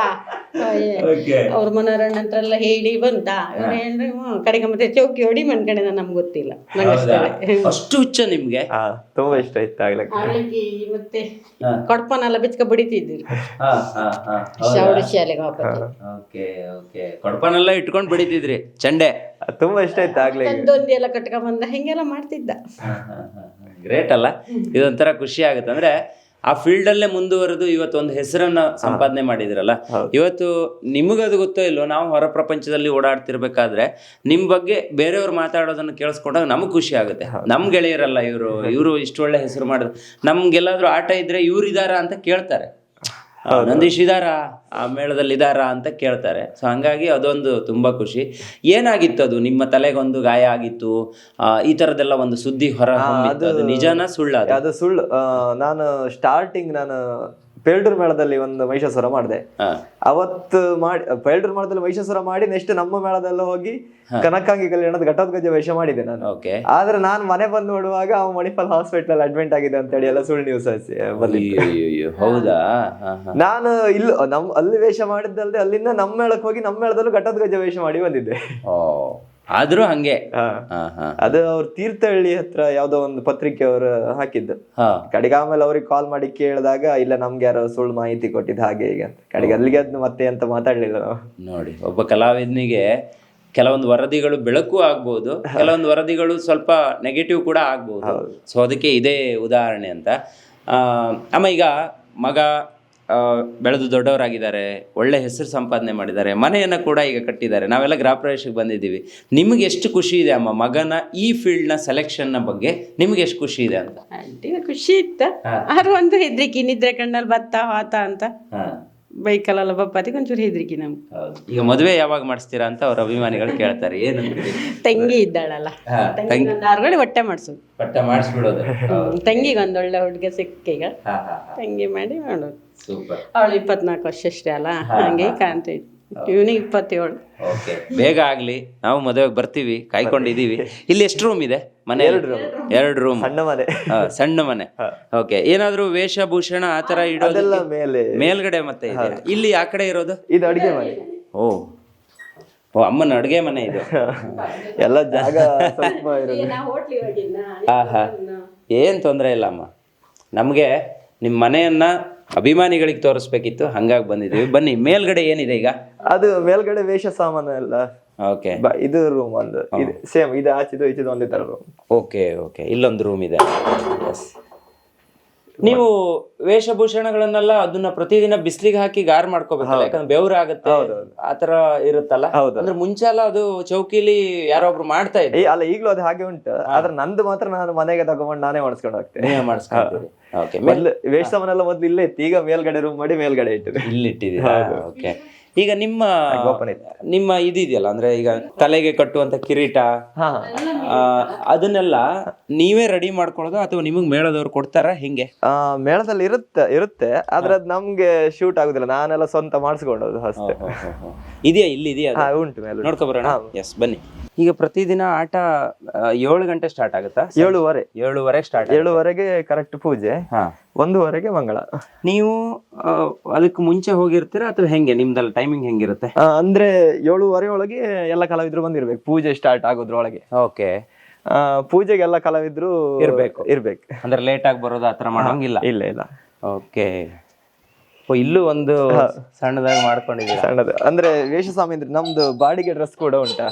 ಅವ್ರ ಮನೋರಣ್ಣ ಹತ್ರ ಎಲ್ಲ ಹೇಳಿ ಬಂತ ಇವ್ರು ಹೇಳ್ರಿ ಕಡೆಗೆ ಮತ್ತೆ ಚೌಕಿ ಹೊಡಿ ಬಂದ್ಕಣಿ ನಮ್ಗೆ ಗೊತ್ತಿಲ್ಲ ರಂಗಸ್ಥಳಿ. ಅಷ್ಟು ಹುಚ್ಚ ನಿಮ್ಗೆ? ತುಂಬಾ ಇಷ್ಟ ಇತ್ತು ಆಗ್ಲಿಕ್ಕೆ. ಆಗ್ಲಿಕ್ಕೆ ಮತ್ತೆ ಕೊಡ್ಪನೆಲ್ಲ ಬಿಚ್ಕ ಬಡಿತಿದ್ವಿ ಶಾವಡಿ ಶಾಲೆಗೆ ವಾಪಸ್. ಓಕೆ ಓಕೆ, ಕೊಡಪನೆಲ್ಲ ಇಟ್ಕೊಂಡ್ ಬಡಿತಿದ್ರಿ ಚಂಡೆ? ತುಂಬಾ ಇಷ್ಟ ಇತ್ತು ಆಗ್ಲಿಕ್ಕೆ. ದೊಂದಿ ಎಲ್ಲ ಕಟ್ಕೊಂಡ್ ಬಂದ ಹಿಂಗೆಲ್ಲ ಮಾಡ್ತಿದ್ದ. ಗ್ರೇಟ್ ಅಲ್ಲ, ಇದೊಂಥರ ಖುಷಿ ಆಗುತ್ತೆ. ಅಂದ್ರೆ ಆ ಫೀಲ್ಡ್ ಅಲ್ಲೇ ಮುಂದುವರೆದು ಇವತ್ತು ಒಂದು ಹೆಸರನ್ನ ಸಂಪಾದನೆ ಮಾಡಿದ್ರಲ್ಲ. ಇವತ್ತು ನಿಮಗದು ಗೊತ್ತೋ ಇಲ್ಲೋ, ನಾವು ಹೊರ ಪ್ರಪಂಚದಲ್ಲಿ ಓಡಾಡ್ತಿರ್ಬೇಕಾದ್ರೆ ನಿಮ್ ಬಗ್ಗೆ ಬೇರೆಯವ್ರು ಮಾತಾಡೋದನ್ನ ಕೇಳಿಸ್ಕೊಂಡಾಗ ನಮಗ್ ಖುಷಿ ಆಗುತ್ತೆ. ನಮ್ ಗೆಳೆಯರಲ್ಲ ಇವರು ಇಷ್ಟು ಒಳ್ಳೆ ಹೆಸರು ಮಾಡಿದ್ರು, ನಮ್ಗೆಲ್ಲಾದ್ರೂ ಆಟ ಇದ್ರೆ ಇವ್ರು ಇದಾರ ಅಂತ ಕೇಳ್ತಾರೆ, ನಂದೀಶ್ ಇದಾರ ಆ ಮೇಳದಲ್ಲಿ ಇದಾರ ಅಂತ ಕೇಳ್ತಾರೆ. ಸೊ ಹಂಗಾಗಿ ಅದೊಂದು ತುಂಬಾ ಖುಷಿ. ಏನಾಗಿತ್ತು ಅದು? ನಿಮ್ಮ ತಲೆಗೊಂದು ಗಾಯ ಆಗಿತ್ತು, ಈ ತರದೆಲ್ಲ ಒಂದು ಸುದ್ದಿ ಹೊರ ಹೊಮ್ಮಿತ್ತು. ಅದು ನಿಜಾನ ಸುಳ್ಳ? ಅದು ಸುಳ್ಳು. ನಾನು ಸ್ಟಾರ್ಟಿಂಗ್ ಪೇಲ್ಡೂರ್ ಮೇಳದಲ್ಲಿ ಒಂದು ಮಹಿಷಾಸುರ ಮಾಡಿದೆ. ಅವತ್ತು ಮಾಡಿ ಪೇಲ್ಡೂರ್ ಮೇಳದಲ್ಲಿ ಮಹಿಷಾಸುರ ಮಾಡಿ ನೆಕ್ಸ್ಟ್ ನಮ್ಮ ಮೇಳದಲ್ಲಿ ಹೋಗಿ ಕನಕಾಂಗಿ ಕಲ್ಯಾಣದ ಘಟೋತ್ಕಚ ವೇಷ ಮಾಡಿದೆ ನಾನು. ಆದ್ರೆ ನಾನು ಮನೆ ಬಂದು ನೋಡುವಾಗ ಅವ ಮಣಿಪಾಲ್ ಹಾಸ್ಪಿಟಲ್ ಅಲ್ಲಿ ಅಡ್ಮಿಟ್ ಆಗಿದೆ ಅಂತ ಹೇಳಿ ಎಲ್ಲ ಸುಳ್ಳು ನ್ಯೂಸ್ ಹೌದಾ? ನಾನು ಇಲ್ಲಿ ಅಲ್ಲಿ ವೇಷ ಮಾಡಿದ್ದಲ್ದೆ ಅಲ್ಲಿಂದ ನಮ್ಮ ಮೇಳಕ್ಕೆ ಹೋಗಿ ನಮ್ಮ ಮೇಳದಲ್ಲೂ ಘಟೋತ್ಕಚ ವೇಷ ಮಾಡಿ ಬಂದಿದ್ದೆ. ಆದ್ರೂ ಹಂಗೆ ಅದು ಅವ್ರ ತೀರ್ಥಹಳ್ಳಿ ಹತ್ರ ಯಾವ್ದೋ ಒಂದು ಪತ್ರಿಕೆ ಅವರು ಹಾಕಿದ್ದು. ಕಡೆಗೆ ಆಮೇಲೆ ಅವ್ರಿಗೆ ಕಾಲ್ ಮಾಡಿ ಕೇಳಿದಾಗ ಇಲ್ಲ ನಮ್ಗೆ ಯಾರೋ ಸುಳ್ಳು ಮಾಹಿತಿ ಕೊಟ್ಟಿದ್ದು ಹಾಗೆ ಹೀಗೆ ಅಂತ. ಕಡೆಗೆ ಅಲ್ಲಿಗೆ ಅದ್ನ ಮತ್ತೆ ಅಂತ ಮಾತಾಡ್ಲಿಲ್ಲ ನಾವು. ನೋಡಿ, ಒಬ್ಬ ಕಲಾವಿದನಿಗೆ ಕೆಲವೊಂದು ವರದಿಗಳು ಬೆಳಕು ಆಗ್ಬಹುದು, ಕೆಲವೊಂದು ವರದಿಗಳು ಸ್ವಲ್ಪ ನೆಗೆಟಿವ್ ಕೂಡ ಆಗ್ಬಹುದು. ಸೊ ಅದಕ್ಕೆ ಇದೇ ಉದಾಹರಣೆ ಅಂತ. ಅಮ್ಮ, ಈಗ ಮಗ ಬೆಳೆದು ದೊಡ್ಡವರಾಗಿದ್ದಾರೆ, ಒಳ್ಳೆ ಹೆಸರು ಸಂಪಾದನೆ ಮಾಡಿದ್ದಾರೆ, ಮನೆಯನ್ನು ಕೂಡ ಈಗ ಕಟ್ಟಿದ್ದಾರೆ, ನಾವೆಲ್ಲ ಗೃಹ ಪ್ರವೇಶಕ್ಕೆ ಬಂದಿದ್ದೀವಿ. ನಿಮಗೆ ಎಷ್ಟು ಖುಷಿ ಇದೆ ಅಮ್ಮ ಮಗನ ಈ ಫೀಲ್ಡ್ನ ಸೆಲೆಕ್ಷನ್ನ ಬಗ್ಗೆ? ನಿಮ್ಗೆ ಎಷ್ಟು ಖುಷಿ ಇದೆ ಅಂತ? ಖುಷಿ ಇತ್ತ, ಆದ್ರೂ ಒಂದು ಹೆದ್ರಿಕಿ, ನಿದ್ರೆ ಕಣ್ಣಲ್ಲಿ ಬತ್ತ ಹೋತ ಅಂತ ಬೈಕಲ್ಲೆಲ್ಲ ಬಪ್ಪತ್ತಿಗೆ ಒಂಚೂರು ಹೆದ್ರಿಕಿ ನಮ್ಗೆ. ಈಗ ಮದುವೆ ಯಾವಾಗ ಮಾಡಿಸ್ತೀರಾ ಅಂತ ಅವ್ರ ಅಭಿಮಾನಿಗಳು ಕೇಳ್ತಾರೆ. ಏನು ತಂಗಿ ಇದ್ದಾಳಲ್ಲ, ತಂಗಿ ಒಂದು 6 ಗಂಟೆ ಹೊಟ್ಟೆ ಮಾಡಿಸೋದು, ಹೊಟ್ಟೆ ಮಾಡಿಸ್ಬಿಡೋದು. ತಂಗಿಗೆ ಒಂದು ಒಳ್ಳೆ ಹುಡುಗ ಸಿಕ್ಕೀಗ ತಂಗಿ ಮಾಡಿ ಮಾಡೋದು. ಅವಳು 24 ವರ್ಷ ಅಷ್ಟೇ ಅಲ್ಲ, ಹಂಗೆ ಕಾಣ್ತೈತಿ. ಇವನಿಗೆ 27. ಓಕೆ, ಬೇಗ ಆಗ್ಲಿ, ನಾವು ಮದುವೆಗೆ ಬರ್ತೀವಿ, ಕಾಯ್ಕೊಂಡಿದೀವಿ. ಇಲ್ಲಿ ಎಷ್ಟು ರೂಮ್ ಇದೆ ಮನೆ? 2 ರೂಮ್. ಸಣ್ಣ ಮನೆ. ಓಕೆ, ಏನಾದ್ರು ವೇಷಭೂಷಣ ಆತರ ಇಡೋದೆಲ್ಲ ಮೇಲ್ಗಡೆ ಮತ್ತೆ ಇದೆ. ಇಲ್ಲಿ ಆ ಕಡೆ ಇರೋದು ಇದು ಅಡಿಗೆ ಮನೆ. ಓ, ಅಮ್ಮನ ಅಡುಗೆ ಮನೆ ಇದು. ಎಲ್ಲ ಜಾಗ ಏನ್ ತೊಂದರೆ ಇಲ್ಲ ಅಮ್ಮ, ನಮ್ಗೆ ನಿಮ್ ಮನೆಯನ್ನ ಅಭಿಮಾನಿಗಳಿಗೆ ತೋರಿಸ್ಬೇಕಿತ್ತು, ಹಂಗಾಗಿ ಬಂದಿದ್ದೀವಿ. ಬನ್ನಿ, ಮೇಲ್ಗಡೆ ಏನಿದೆ ಈಗ? ಅದು ಮೇಲ್ಗಡೆ ವೇಷ ಸಾಮಾನು ಎಲ್ಲ. ಓಕೆ, ಇದು ರೂಮ್ ಒಂದು ಸೇಮ್, ಇದು ಆಚಿದು ಈಚಿದು ಒಂದೇ ತರ ರೂಮ್. ಓಕೆ ಓಕೆ, ಇಲ್ಲೊಂದು ರೂಮ್ ಇದೆ. ನೀವು ವೇಷಭೂಷಣಗಳನ್ನೆಲ್ಲ ಅದನ್ನ ಪ್ರತಿದಿನ ಬಿಸಿಲಿಗೆ ಹಾಕಿ ಗಾರ್ ಮಾಡ್ಕೋಬೇಕಲ್ಲ, ಯಾಕಂದ್ರೆ ಬೆವ್ರ ಆಗುತ್ತೆ, ಆತರ ಇರುತ್ತಲ್ಲ. ಅಂದ್ರೆ ಮುಂಚೆ ಎಲ್ಲ ಅದು ಚೌಕಿಲಿ ಯಾರೋ ಒಬ್ರು ಮಾಡ್ತಾ ಇದ್ದೆ ಅಲ್ಲ, ಈಗಲೂ ಅದು ಹಾಗೆ ಉಂಟು. ಆದ್ರೆ ನಂದು ಮಾತ್ರ ನಾನು ಮನೆಗೆ ತಗೊಂಡು ನಾನೇ ಮಾಡಿಸ್ಕೊಂಡು ಹೋಗ್ತೇನೆ. ವೇಷ ಸಾಮಾನೆಲ್ಲ ಮೊದ್ಲು ಇಲ್ಲೇ ಇತ್ತು, ಈಗ ಮೇಲ್ಗಡೆ ರೂಮ್ ಮಾಡಿ ಮೇಲ್ಗಡೆ ಇಟ್ಟಿದೆ, ಇಲ್ಲಿಟ್ಟಿದ್ದೀರಾ? ಓಕೆ. ಈಗ ನಿಮ್ಮ ಇದೆಯಲ್ಲ, ಅಂದ್ರೆ ಈಗ ತಲೆಗೆ ಕಟ್ಟುವಂತ ಕಿರೀಟ ಅದನ್ನೆಲ್ಲ ನೀವೇ ರೆಡಿ ಮಾಡ್ಕೊಳ್ಳೋದು ಅಥವಾ ನಿಮಗ್ ಮೇಳದವ್ರು ಕೊಡ್ತಾರ? ಹಿಂಗೆ ಮೇಳದಲ್ಲಿ ಇರುತ್ತೆ, ಆದ್ರೆ ಅದ್ ನಮ್ಗೆ ಶೂಟ್ ಆಗುದಿಲ್ಲ, ನಾನೆಲ್ಲ ಸ್ವಂತ ಮಾಡಿಸ್ಕೊಂಡೋದು ಅಷ್ಟೇ. ಇದೆಯಾ? ಇಲ್ಲಿ ಇದೆಯಾ? ಉಂಟು, ಮೇಲೆ ನೋಡ್ಕೊ ಬರೋಣ. ಎಸ್, ಬನ್ನಿ. ಈಗ ಪ್ರತಿದಿನ ಆಟ 7 ಗಂಟೆ ಸ್ಟಾರ್ಟ್ ಆಗುತ್ತಾ? 7:30 ಸ್ಟಾರ್ಟ್. 7:30ಗೆ ಕರೆಕ್ಟ್ ಪೂಜೆ, 1:00ಗೆ ಮಂಗಳ. ನೀವು ಅದಕ್ಕೆ ಮುಂಚೆ ಹೋಗಿರ್ತೀರಾ ಅಥವಾ ಹೆಂಗೆ? ನಿಮ್ದಲ್ಲ ಟೈಮಿಂಗ್ ಹೆಂಗಿರುತ್ತೆ? ಅಂದ್ರೆ 7:30 ಒಳಗೆ ಎಲ್ಲ ಕಲಾವಿದ್ರು ಬಂದಿರ್ಬೇಕು, ಪೂಜೆ ಸ್ಟಾರ್ಟ್ ಆಗೋದ್ರೊಳಗೆ. ಓಕೆ, ಪೂಜೆಗೆ ಎಲ್ಲ ಕಲಾವಿದ್ರು ಇರ್ಬೇಕು. ಅಂದ್ರೆ ಲೇಟ್ ಆಗಿ ಬರೋದು ಆತರ ಮಾಡಂಗಿಲ್ಲ? ಇಲ್ಲ. ಓಕೆ, ಇಲ್ಲೂ ಒಂದು ಸಣ್ಣದಾಗಿ ಮಾಡ್ಕೊಂಡಿದ್ದೀರಾ? ಸಣ್ಣದು ಅಂದ್ರೆ ವೇಷಸ್ವಾಮಿ ಅಂದ್ರೆ ನಮ್ದು ಬಾಡಿಗೆ ಡ್ರೆಸ್ ಕೂಡ ಉಂಟಾ?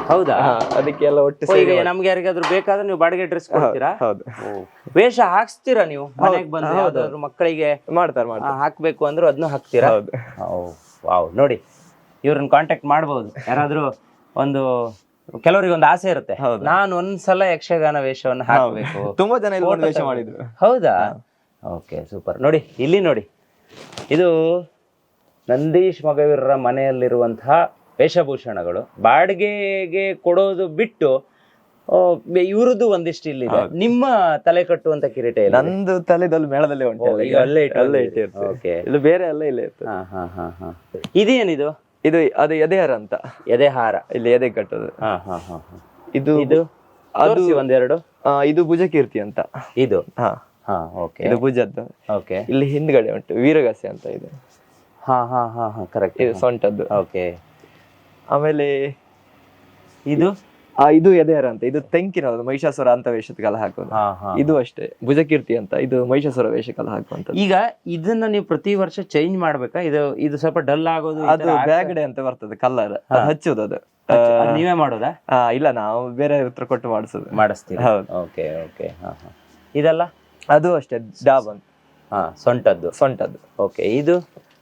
ಹೌದಾ? ಅದಕ್ಕೆಲ್ಲ ಒಟ್ಟು ಈಗ ನಮ್ಗೆ ಯಾರಿಗಾದ್ರೂ ಬೇಕಾದ್ರೆ ನೀವು ಬಾಡಿಗೆ ಡ್ರೆಸ್ ಕೊಡ್ತೀರಾ? ಹೌದು. ವೇಷ ಹಾಕ್ಸ್ತೀರಾ ನೀವು ಮನೆಗೆ ಬಂದು? ಯಾವ್ದಾದ್ರು ಮಕ್ಕಳಿಗೆ ಮಾಡ್ತಾರೆ ಹಾಕ್ಬೇಕು ಅಂದ್ರೆ ಅದನ್ನು ಹಾಕ್ತೀರಾ? ವಾವ್, ನೋಡಿ, ಇವ್ರನ್ನ ಕಾಂಟ್ಯಾಕ್ಟ್ ಮಾಡ್ಬೋದು. ಯಾರಾದ್ರೂ ಕೆಲವರಿಗೆ ಒಂದು ಆಸೆ ಇರುತ್ತೆ, ನಾನು ಒಂದ್ಸಲ ಯಕ್ಷಗಾನ ವೇಷವನ್ನು ಹಾಕ್ಬೇಕು. ತುಂಬಾ ಜನ ಇಲ್ಲಿ ವೇಷ ಮಾಡಿದ್ರು. ಹೌದಾ? Okay, super. ನೋಡಿ, ಇಲ್ಲಿ ನೋಡಿ, ಇದು ನಂದೀಶ್ ಮೊಗವೀರರ ಮನೆಯಲ್ಲಿರುವಂತಹ ವೇಷಭೂಷಣಗಳು. ಬಾಡಿಗೆಗೆ ಕೊಡೋದು ಬಿಟ್ಟು ಇವ್ರದ್ದು ಒಂದಿಷ್ಟು ಇಲ್ಲಿದೆ. ನಿಮ್ಮ ತಲೆ ಕಟ್ಟುವಂತ ಕಿರೀಟ ಇಲ್ಲ? ನಂದು ತಲೆದಲ್ಲಿ ಮೇಳದಲ್ಲಿ ಉಂಟು, ಅಲ್ಲೇ ಇಟ್ಟಿರ್ತೀವಿ. ಇದು ಬೇರೆ ಎಲ್ಲ ಇಲ್ಲೇ ಇತ್ತು. ಇದೇನಿದು? ಅದು ಎದೆಹಾರ ಅಂತ. ಎದೆಹಾರ ಇಲ್ಲಿ ಎದೆ ಕಟ್ಟೋದು. ಇದು ಒಂದೆರಡು. ಇದು ಭುಜಕೀರ್ತಿ ಅಂತ. ಇದು ಹಾ ಓಕೆ ಇದು ಭುಜದ್ದು. ಓಕೆ ಇಲ್ಲಿ ಹಿಂದ್ಗಡೆ ಉಂಟು ವೀರಗಾಸೆ ಅಂತ ಇದೆ, ಹಾ ಹಾ ಹಾ ಹಾ ಕರೆಕ್ಟ್. ಇದು ಸೊಂಟದ್ದು. ಓಕೆ ಆಮೇಲೆ ಇದು ಇದು ಎದೆಯರ ಅಂತ, ಇದು ತೆಂಕಿನದು ಮಹಿಷಾಸುರ ಅಂತ ವೇಷಕ್ಕೆಲ್ಲ ಹಾಕೋದು. ಹಾ ಹಾ ಇದು ಅಷ್ಟೇ ಭುಜಕೀರ್ತಿ ಅಂತ, ಇದು ಮಹಿಷಾಸುರ ವೇಷಕ್ಕೆಲ್ಲ ಹಾಕುವಂತ. ಈಗ ಇದನ್ನ ನೀವು ಪ್ರತಿ ವರ್ಷ ಚೇಂಜ್ ಮಾಡ್ಬೇಕಾ? ಇದು ಸ್ವಲ್ಪ ಡಲ್ ಆಗೋದು ಈ ಅದು ತರ ಆಗ್ತಾ- ಬ್ಯಾಗಡೆ ಅಂತ ಬರ್ತದೆ ಕಲರ್, ಹಚ್ಚುದು ಅದು. ಅದ್ ನೀವೇ ಮಾಡೋದಾ? ಇಲ್ಲ, ನಾವು ಬೇರೆ ಉತ್ತರ ಕೊಟ್ಟು ಮಾಡಿಸೋದು. ಮಾಡಿಸ್ತೀವಿ. ಹೌದು. ಓಕೆ ಓಕೆ ಹಾ ಹಾ. ಇದೆಲ್ಲ ಅದು ಅಷ್ಟೇ ಡಾಬ್ ಅಂತ, ಹಾ ಸೊಂಟದ್ದು. ಸೊಂಟದ್ದು. ಓಕೆ ಇದು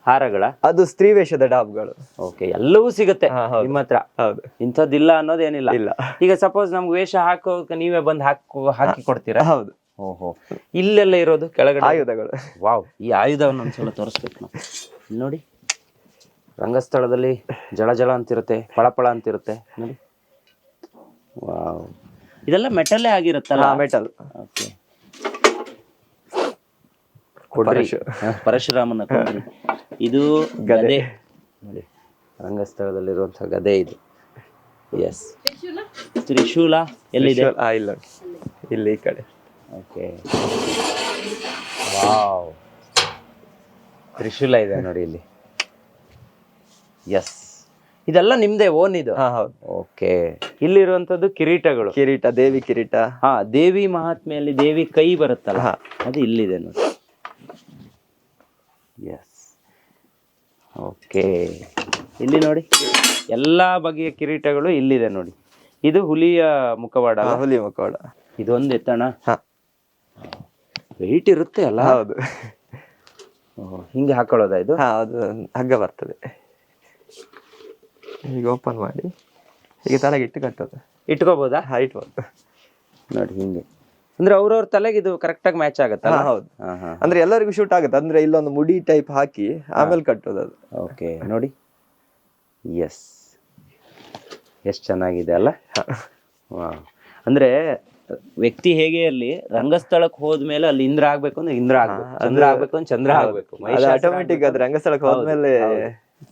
ಹಾರಗಳ? ಅದು ಸ್ತ್ರೀ ವೇಷದ ಡಾಬ್ಗಳು. ಓಕೆ ಎಲ್ಲವೂ ಸಿಗುತ್ತೆ ಹಾ, ಹೌದು. ನಿಮ್ಮ ಹತ್ರ? ಹೌದು. ಇಂಥದ್ದಿಲ್ಲ ಅನ್ನೋದೇನಿಲ್ಲ. ಇಲ್ಲ. ಈಗ ಸಪೋಸ್ ನಮ್ಗೆ ವೇಷ ಹಾಕೋಕೆ ನೀವೇ ಬಂದು ಹಾಕಿ ಕೊಡ್ತೀರಾ? ಹೌದು. ಓಹೋ. ಇಲ್ಲೆಲ್ಲ ಇರೋದು ಕೆಳಗಡೆ ಆಯುಧಗಳು. ವಾವ್, ಈ ಆಯುಧವನ್ನು ಒಂದ್ಸಲ ತೋರಿಸ್ಬೇಕು ನಾವು. ಇಲ್ಲಿ ನೋಡಿ, ರಂಗಸ್ಥಳದಲ್ಲಿ ಜಳ ಜಳ ಅಂತಿರುತ್ತೆ, ಪಳಪಳ ಅಂತಿರುತ್ತೆ ನೋಡಿ. ವಾವ್, ಇದೆಲ್ಲ ಮೆಟಲ್ಲೇ ಆಗಿರುತ್ತಲ್ಲ? ಮೆಟಲ್. ಓಕೆ ಕೊಡ್ರಿ. ಪರಶುರಾಮನ ಕೊಡ್ರಿ. ಇದು ಗದೆ ನೋಡಿ, ರಂಗಸ್ಥಳದಲ್ಲಿರುವಂತಹ ಗದೆ ಇದು. ಎಸ್. ತ್ರಿಶೂಲ ಎಲ್ಲಿದೆ? ಇಲ್ಲ, ಇಲ್ಲಿ ಈ ಕಡೆ. ಓಕೆ ವಾವ್, ತ್ರಿಶೂಲ ಇದೆ ನೋಡಿ ಇಲ್ಲಿ. ಎಸ್, ಇದೆಲ್ಲ ನಿಮ್ದೇ ಓನ್ ಇದು? ಹೌದು. ಓಕೆ. ಇಲ್ಲಿರುವಂತದ್ದು ಕಿರೀಟಗಳು. ಕಿರೀಟ, ದೇವಿ ಕಿರೀಟ. ಹಾ, ದೇವಿ ಮಹಾತ್ಮೆಯಲ್ಲಿ ದೇವಿ ಕೈ ಬರುತ್ತಲ್ಲ, ಅದು ಇಲ್ಲಿದೆ ನೋಡಿ. ಎಸ್. ಓಕೆ, ಇಲ್ಲಿ ನೋಡಿ ಎಲ್ಲಾ ಬಗೆಯ ಕಿರೀಟಗಳು ಇಲ್ಲಿದೆ ನೋಡಿ. ಇದು ಹುಲಿಯ ಮುಖವಾಡ. ಹುಲಿ ಮುಖವಾಡ. ಇದೊಂದು ಎತ್ತಣ, ವೆಯ್ಟ್ ಇರುತ್ತೆ ಅಲ್ಲ? ಹೌದು. ಹಿಂಗೆ ಹಾಕೊಳ್ಳೋದಾ ಇದು? ಅದು ಹಗ್ಗ ಬರ್ತದೆ, ಈಗ ಓಪನ್ ಮಾಡಿ ಈಗ ತಲೆಗೆ ಇಟ್ಟು ಕಟ್ಟೋದು. ಇಟ್ಕೋಬಹುದಾ? ಇಟ್ಬೋದು ನೋಡಿ ಹಿಂಗೆ. ಅಂದ್ರೆ ಅವ್ರವ್ರ ತಲೆಗೆ ಇದು ಕರೆಕ್ಟ್ ಆಗಿ ಮ್ಯಾಚ್ ಆಗುತ್ತಲ್ಲ? ಹೌದು. ಅಂದ್ರೆ ಎಲ್ಲರಿಗೂ ಶೂಟ್ ಆಗುತ್ತೆ. ಅಂದ್ರೆ ಇಲ್ಲೊಂದು ಮುಡಿ ಟೈಪ್ ಹಾಕಿ ಆಮೇಲೆ ಕಟ್ಟೋದು ಅದು. ಓಕೆ ನೋಡಿ. ಎಸ್, ಎಷ್ಟು ಚೆನ್ನಾಗಿದೆ ಅಲ್ಲ? ಅಂದ್ರೆ ವ್ಯಕ್ತಿ ಹೇಗೆ ಅಲ್ಲಿ ರಂಗಸ್ಥಳಕ್ಕೆ ಹೋದ್ಮೇಲೆ ಅಲ್ಲಿ ಇಂದ್ರ ಆಗ್ಬೇಕು ಅಂದ್ರೆ ಇಂದ್ರ ಆಗ್ಬೇಕು, ಚಂದ್ರ ಆಗ್ಬೇಕು ಅಂದ್ರೆ ಚಂದ್ರ ಆಗ್ಬೇಕು. ಆಟೋಮೆಟಿಕ್ ಅದು ರಂಗಸ್ಥಳಕ್ಕೆ ಹೋದ್ಮೇಲೆ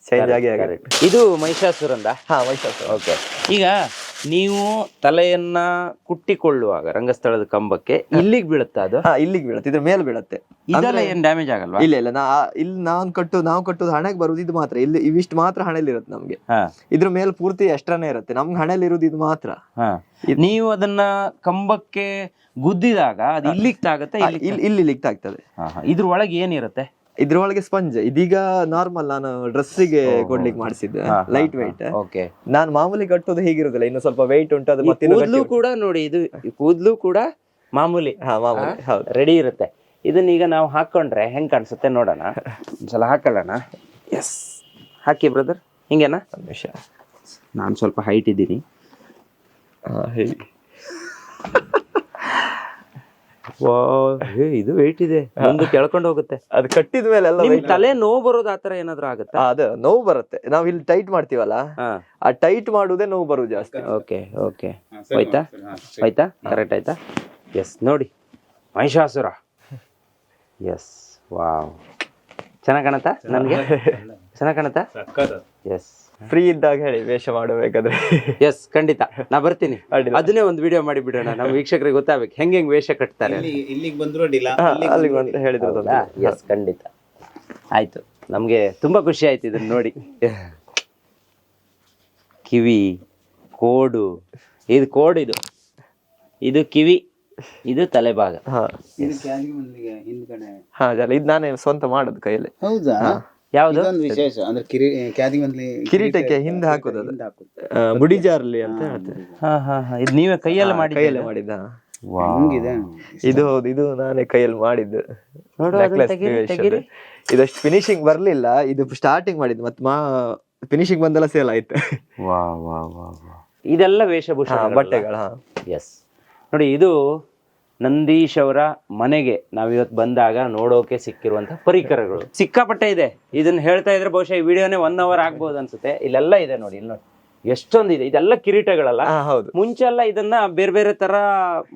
ಚೇಂಜ್ ಆಗಿ ಆಗುತ್ತೆ. ಇದು ಮಹಿಷಾಸುರಂದ? ಮಹಿಷಾಸುರ. ಓಕೆ. ಈಗ ನೀವು ತಲೆಯನ್ನ ಕುಟ್ಟಿಕೊಳ್ಳುವಾಗ ರಂಗಸ್ಥಳದ ಕಂಬಕ್ಕೆ ಇಲ್ಲಿಗೆ ಬೀಳುತ್ತಾ ಅದು? ಇಲ್ಲಿಗೆ ಬೀಳುತ್ತೆ, ಇದ್ರ ಮೇಲೆ ಬೀಳುತ್ತೆ. ಇದೆಲ್ಲ ಏನ್ ಡ್ಯಾಮೇಜ್ ಆಗಲ್ವಾ? ಇಲ್ಲ ಇಲ್ಲ, ಇಲ್ಲಿ ನಾವು ಕಟ್ಟೋದು ಹಣೆಗೆ ಬರುದು ಇದು ಮಾತ್ರ. ಇಲ್ಲಿ ಇವಿಷ್ಟು ಮಾತ್ರ ಹಣೆಯಲ್ಲಿ ಇರುತ್ತೆ ನಮ್ಗೆ. ಇದ್ರ ಮೇಲೆ ಪೂರ್ತಿ ಎಷ್ಟ್ರಾನೇ ಇರುತ್ತೆ, ನಮ್ಗೆ ಹಣೆಯಲ್ಲಿ ಇರುವುದು ಇದು ಮಾತ್ರ. ನೀವು ಅದನ್ನ ಕಂಬಕ್ಕೆ ಗುದ್ದಿದಾಗ ಅದು ಇಲ್ಲಿಗೆ ತಾಗತ್ತೆ? ಇಲ್ಲಿ ತಾಗ್ತದೆ. ಇದ್ರ ಒಳಗೆ ಏನಿರುತ್ತೆ? ಇದ್ರೊಳಗೆ ಸ್ಪಂಜ್. ಇದೀಗ ನಾರ್ಮಲ್ ನಾನು ಡ್ರೆಸ್ಸಿಗೆ ಕೊಡ್ಲಿಕ್ಕೆ ಮಾಡಿಸಿದ್ದೆ, ಲೈಟ್ ವೆಯ್ಟ್. ಓಕೆ. ನಾನು ಮಾಮೂಲಿ ಕಟ್ಟೋದು ಹೀಗಿರುದಿಲ್ಲ, ಇನ್ನು ಸ್ವಲ್ಪ ವೆಯ್ಟ್ ಉಂಟು. ಅದು ಕೂದಲು ಕೂಡ ನೋಡಿ, ಇದು ಕೂದಲು ಕೂಡ ಮಾಮೂಲಿ ರೆಡಿ ಇರುತ್ತೆ. ಇದನ್ನ ಈಗ ನಾವು ಹಾಕೊಂಡ್ರೆ ಹೆಂಗ್ ಕಾಣಿಸುತ್ತೆ ನೋಡೋಣ, ಒಂದ್ಸಲ ಹಾಕೊಳ್ಳೋಣ. ಎಸ್, ಹಾಕಿ ಬ್ರದರ್. ಹಿಂಗೇನಾ? ನಿಮಿಷ, ನಾನು ಸ್ವಲ್ಪ ಹೈಟ್ ಇದ್ದೀನಿ. ಇದು ವೆಯ್ಟ್ ಇದೆ, ಒಂದು ಕೆಳ್ಕೊಂಡು ಹೋಗುತ್ತೆ. ಅದು ಕಟ್ಟಿದ ಮೇಲೆ ಎಲ್ಲ ತಲೆ ನೋವು ಬರೋದು ಆತರ ಏನಾದ್ರು ಆಗುತ್ತೆ? ಅದು ನೋವು ಬರುತ್ತೆ. ನಾವ್ ಇಲ್ಲಿ ಟೈಟ್ ಮಾಡ್ತೀವಲ್ಲ, ಆ ಟೈಟ್ ಮಾಡುವುದೇ ನೋವು ಬರುದು ಜಾಸ್ತಿ. ಓಕೆ ಓಕೆ, ಆಯ್ತಾ ಆಯ್ತಾ, ಕರೆಕ್ಟ್ ಆಯ್ತಾ? ಎಸ್, ನೋಡಿ ಮಹಿಷಾಸುರ. ಎಸ್, ವಾವ್, ಚೆನ್ನಾಗ್ ಕಾಣತ್ತಾ? ನನ್ಗೆ ಚೆನ್ನಾಗ್ ಕಾಣತ್ತಾ? ಎಸ್. ಫ್ರೀ ಇದ್ದಾಗ ಹೇಳಿ, ವೇಷ ಮಾಡಬೇಕಾದ್ರೆ. ಎಸ್, ಖಂಡಿತ ನಾ ಬರ್ತೀನಿ. ಅದನ್ನೇ ಒಂದು ವಿಡಿಯೋ ಮಾಡಿ ಬಿಡೋಣ, ನಮ್ಮ ವೀಕ್ಷಕರಿಗೆ ಗೊತ್ತಾಗಬೇಕು ಹೆಂಗೆ ವೇಷ ಕಟ್ತಾರೆ. ಇಲ್ಲಿಗೆ ಬಂದ್ರು ಹೇಳಿದ್ರು. ಎಸ್, ಖಂಡಿತ. ಆಯ್ತು, ನಮ್ಗೆ ತುಂಬಾ ಖುಷಿ ಆಯ್ತು ಇದನ್ನ ನೋಡಿ. ಕಿವಿ ಕೋಡು, ಇದು ಕೋಡು, ಇದು ಕಿವಿ, ಇದು ತಲೆಭಾಗ. ಇದು ನಾನೇ ಸ್ವಂತ ಮಾಡೋದು ಕೈಯಲ್ಲಿ. ಹೌದಾ? ಯಾವ್ದು ವಿಶೇಷ ಅಂದ್ರೆ ಕಿರೀಟಕ್ಕೆ ಹಿಂದೆ ಹಾಕೋದು, ಬುಡಿಜಾರ್ಲಿ ಅಂತ ಹೇಳ್ತಾರೆ. ಇದು ನೀವೇ ಕೈಯಲ್ಲಿ ಮಾಡಿದ್ದ? ಇದು ಹೌದು, ಇದು ನಾನೇ ಕೈಯಲ್ಲಿ ಮಾಡಿದ್ದು. ಇದಷ್ಟು ಫಿನಿಶಿಂಗ್ ಬರ್ಲಿಲ್ಲ, ಇದು ಸ್ಟಾರ್ಟಿಂಗ್ ಮಾಡಿದ್ದು, ಮತ್ತೆ ಫಿನಿಶಿಂಗ್ ಬಂದೆಲ್ಲ ಸೇಲ್ ಆಯ್ತು. ಇದೆಲ್ಲ ವೇಷಭೂಷಣ ಬಟ್ಟೆಗಳ. ಎಸ್, ನೋಡಿ ಇದು ನಂದೀಶ್ ಅವರ ಮನೆಗೆ ನಾವಿವತ್ತು ಬಂದಾಗ ನೋಡೋಕೆ ಸಿಕ್ಕಿರುವಂತಹ ಪರಿಕರಗಳು ಸಿಕ್ಕಾಪಟ್ಟೆ ಇದೆ. ಇದನ್ನ ಹೇಳ್ತಾ ಇದ್ರೆ ಬಹುಶಃ ಈ ವಿಡಿಯೋನೇ 1 hour ಆಗ್ಬೋದು ಅನ್ಸುತ್ತೆ. ಇಲ್ಲೆಲ್ಲ ಇದೆ ನೋಡಿ, ಇಲ್ಲಿ ನೋಡಿ ಎಷ್ಟೊಂದಿದೆ. ಇದೆಲ್ಲ ಕಿರೀಟಗಳಲ್ಲ? ಹೌದು. ಮುಂಚೆ ಎಲ್ಲ ಇದನ್ನ ಬೇರೆ ಬೇರೆ ತರ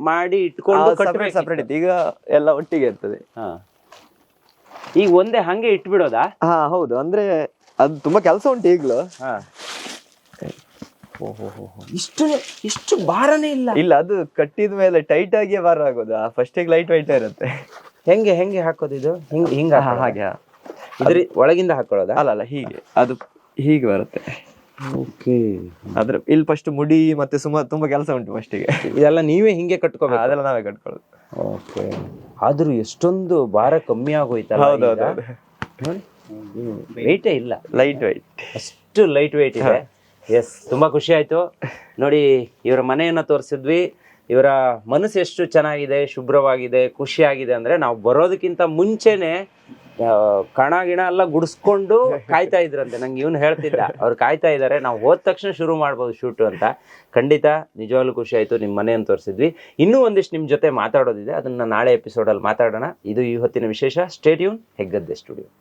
ಮಾಡಿ ಇಟ್ಕೊಂಡು ಸಪರೇಟ್, ಈಗ ಎಲ್ಲ ಒಟ್ಟಿಗೆ ಇರ್ತದೆ. ಈಗ ಒಂದೇ ಹಂಗೆ ಇಟ್ಬಿಡೋದಾ? ಹೌದು, ಅಂದ್ರೆ ಅದು ತುಂಬಾ ಕೆಲಸ ಉಂಟು ಈಗ್ಲೂ. ಇಷ್ಟು ಭಾರನೇ ಇಲ್ಲ. ಇಲ್ಲ, ಅದು ಕಟ್ಟಿದ ಮೇಲೆ ಟೈಟ್ ಆಗಿಯೇ ಭಾರ ಆಗೋದು. ಫಸ್ಟಿಗೆ ಲೈಟ್ ವೈಟ್ ಇರುತ್ತೆ. ಹೆಂಗೆ ಹಾಕೋದು ಇದು? ಹಿಂಗ ಹಾಗೆ ಇದ್ರ ಒಳಗಿಂದ ಹಾಕೊಳ್ಳೋದಾ? ಅಲ್ಲ ಹೀಗೆ, ಅದು ಹೀಗೆ ಬರುತ್ತೆ. ಓಕೆ. ಆದ್ರೆ ಇಲ್ಲಿ ಫಸ್ಟ್ ಮುಡಿ ಮತ್ತೆ ತುಂಬಾ ಕೆಲಸ ಉಂಟು ಫಸ್ಟಿಗೆ. ಇದೆಲ್ಲ ನೀವೇ ಹಿಂಗೆ ಕಟ್ಕೋಬೇಕು? ಅದೆಲ್ಲ ನಾವೇ ಕಟ್ಕೊಳ್ಳೋದು. ಓಕೆ. ಆದ್ರೂ ಎಷ್ಟೊಂದು ಭಾರ ಕಮ್ಮಿ ಆಗೋಯ್ತಲ್ಲ. ಹೌದೌದು, ವೆಯ್ಟೇ ಇಲ್ಲ, ಲೈಟ್ ವೈಟ್, ಅಷ್ಟು ಲೈಟ್ ವೆಯ್ಟ್ ಇದೆ. ಎಸ್, ತುಂಬಾ ಖುಷಿ ಆಯ್ತು ನೋಡಿ. ಇವರ ಮನೆಯನ್ನ ತೋರಿಸಿದ್ವಿ. ಇವರ ಮನಸ್ಸು ಎಷ್ಟು ಚೆನ್ನಾಗಿದೆ, ಶುಭ್ರವಾಗಿದೆ, ಖುಷಿಯಾಗಿದೆ ಅಂದ್ರೆ ನಾವು ಬರೋದಕ್ಕಿಂತ ಮುಂಚೆನೆ ಕಣ ಗಿಣ ಎಲ್ಲ ಗುಡಿಸ್ಕೊಂಡು ಕಾಯ್ತಾ ಇದ್ರಂತೆ. ನಂಗೆ ಇವನು ಹೇಳ್ತಿದ್ದ, ಅವ್ರು ಕಾಯ್ತಾ ಇದ್ದಾರೆ, ನಾವು ಹೋದ ತಕ್ಷಣ ಶುರು ಮಾಡ್ಬೋದು ಶೂಟು ಅಂತ. ಖಂಡಿತ ನಿಜವಾಗ್ಲೂ ಖುಷಿ ಆಯ್ತು. ನಿಮ್ಮ ಮನೆಯನ್ನು ತೋರಿಸಿದ್ವಿ. ಇನ್ನೂ ಒಂದಿಷ್ಟು ನಿಮ್ಮ ಜೊತೆ ಮಾತಾಡೋದಿದೆ, ಅದನ್ನ ನಾಳೆ ಎಪಿಸೋಡಲ್ಲಿ ಮಾತಾಡೋಣ. ಇದು ಈ ಹೊತ್ತಿನ ವಿಶೇಷ. Stay tune, Heggadde studio.